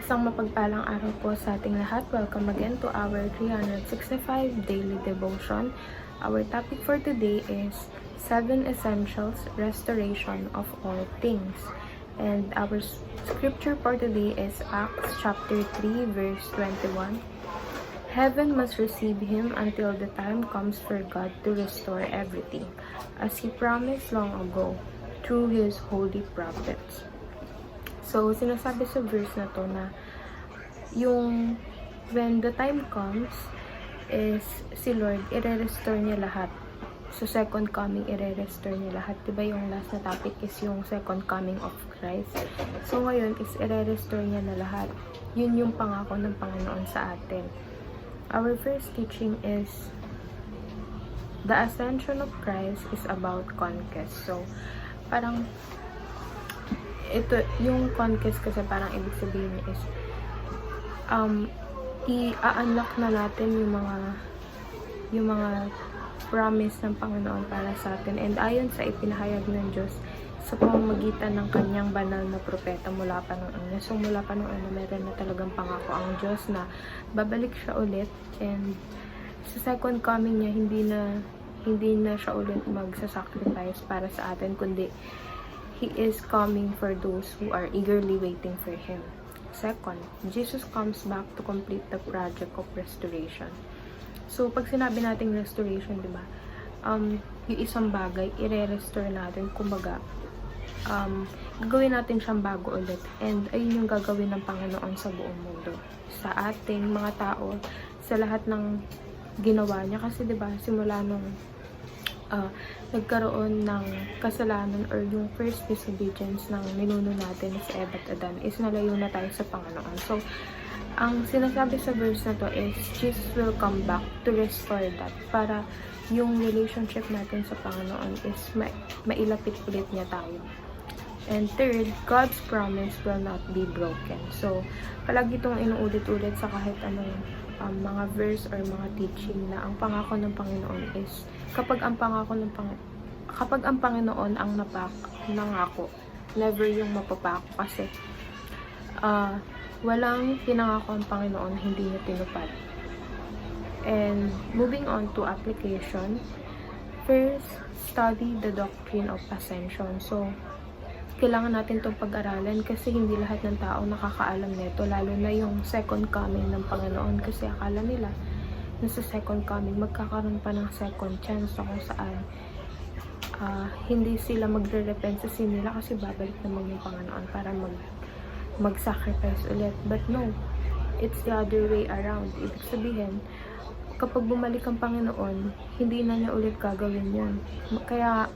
Isang mapagpalang araw po sa ating lahat. Welcome again to our 365 daily devotion. Our topic for today is 7 Essentials Restoration of All Things. And our scripture for today is Acts chapter 3 verse 21. Heaven must receive him until the time comes for God to restore everything, as he promised long ago through his holy prophets. So, sinasabi sa verse na to na yung when the time comes is si Lord, i-restore niya lahat. So, second coming, i-restore niya lahat. Diba yung last na topic is yung second coming of Christ. So, ngayon is i-restore niya na lahat. Yun yung pangako ng Panginoon sa atin. Our first teaching is the ascension of Christ is about conquest. So, parang ito, yung conquest kasi parang ibig sabihin is i-unlock na natin yung mga promise ng Panginoon para sa atin. And ayon sa ipinahayag ng Diyos sa pamamagitan ng kanyang banal na propeta mula pa noong una. So mula pa noong una, meron na talagang pangako ang Diyos na babalik siya ulit, and sa second coming niya hindi na siya ulit magsasacrifice para sa atin, kundi He is coming for those who are eagerly waiting for Him. Second, Jesus comes back to complete the project of restoration. So, pag sinabi nating restoration, di ba? Yung isang bagay, i-restore natin, kumbaga, gagawin natin siyang bago ulit. And ayun yung gagawin ng Panginoon sa buong mundo. Sa ating mga tao, sa lahat ng ginawa niya. Kasi di ba, simula nung nagkaroon ng kasalanan or yung first disobedience ng ninuno natin si Eva at Adan is nalayo na tayo sa Panginoon. So, ang sinasabi sa verse na to is Jesus will come back to restore that para yung relationship natin sa Panginoon is mailapit ulit niya tayo. And third, God's promise will not be broken. So, palagi itong inuulit-ulit sa kahit anong mga verse or mga teaching na ang pangako ng Panginoon is kapag ang Panginoon ang nangako, never yung mapapako, kasi walang pinangako ang Panginoon hindi niya tinupad. And moving on to application, first, study the doctrine of ascension. So, kailangan natin itong pag-aralan kasi hindi lahat ng tao nakakaalam nito, lalo na yung second coming ng Panginoon, kasi akala nila na sa second coming magkakaroon pa ng second chance na kung saan hindi sila magre-repent sa sin nila kasi babalik naman yung Panginoon para mag-sacrifice ulit. But no, it's the other way around. Ibig sabihin, kapag bumalik ang Panginoon, hindi na niya ulit gagawin yun. Kaya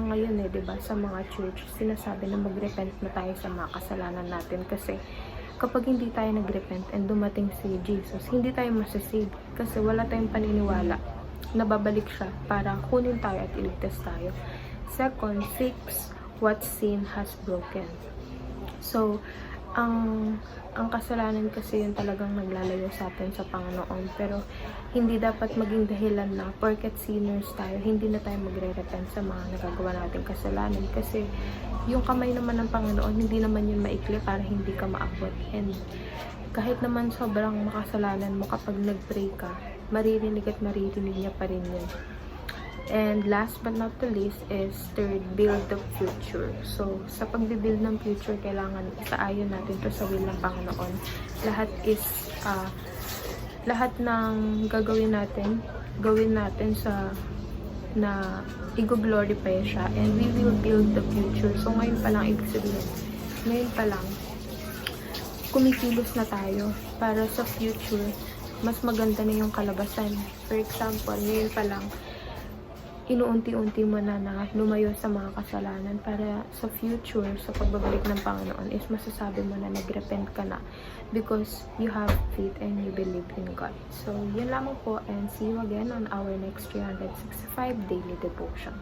ngayon diba, sa mga church, sinasabi na mag-repent na tayo sa mga kasalanan natin, kasi kapag hindi tayo nag-repent and dumating si Jesus, hindi tayo masasave kasi wala tayong paniniwala na babalik siya para kunin tayo at iligtas tayo. Second, fix what sin has broken. So, ang kasalanan kasi yun talagang naglalayo sa atin sa Panginoon, pero hindi dapat maging dahilan na porket sinners tayo, hindi na tayo magre-repent sa mga nagagawa nating kasalanan, kasi yung kamay naman ng Panginoon, hindi naman yun maikli para hindi ka maabot. And kahit naman sobrang makasalanan mo, kapag nag-pray ka, maririnig niya pa rin yun. And last but not the least is third, build the future. So, sa pagbibuild ng future, kailangan isaayon natin to sa will ng Panginoon. Lahat ng gawin natin sa na i-glorify siya, and we will build the future. So, ngayon pa lang, ibig sabihin, ngayon pa lang, kumikilos na tayo para sa future, mas maganda na yung kalabasan. For example, ngayon pa lang, inuunti-unti mo na lumayo sa mga kasalanan para sa future, sa pagbabalik ng Panginoon, is masasabi mo na nag-repent ka na because you have faith and you believe in God. So, yun lamang po, and see you again on our next 365 daily devotion.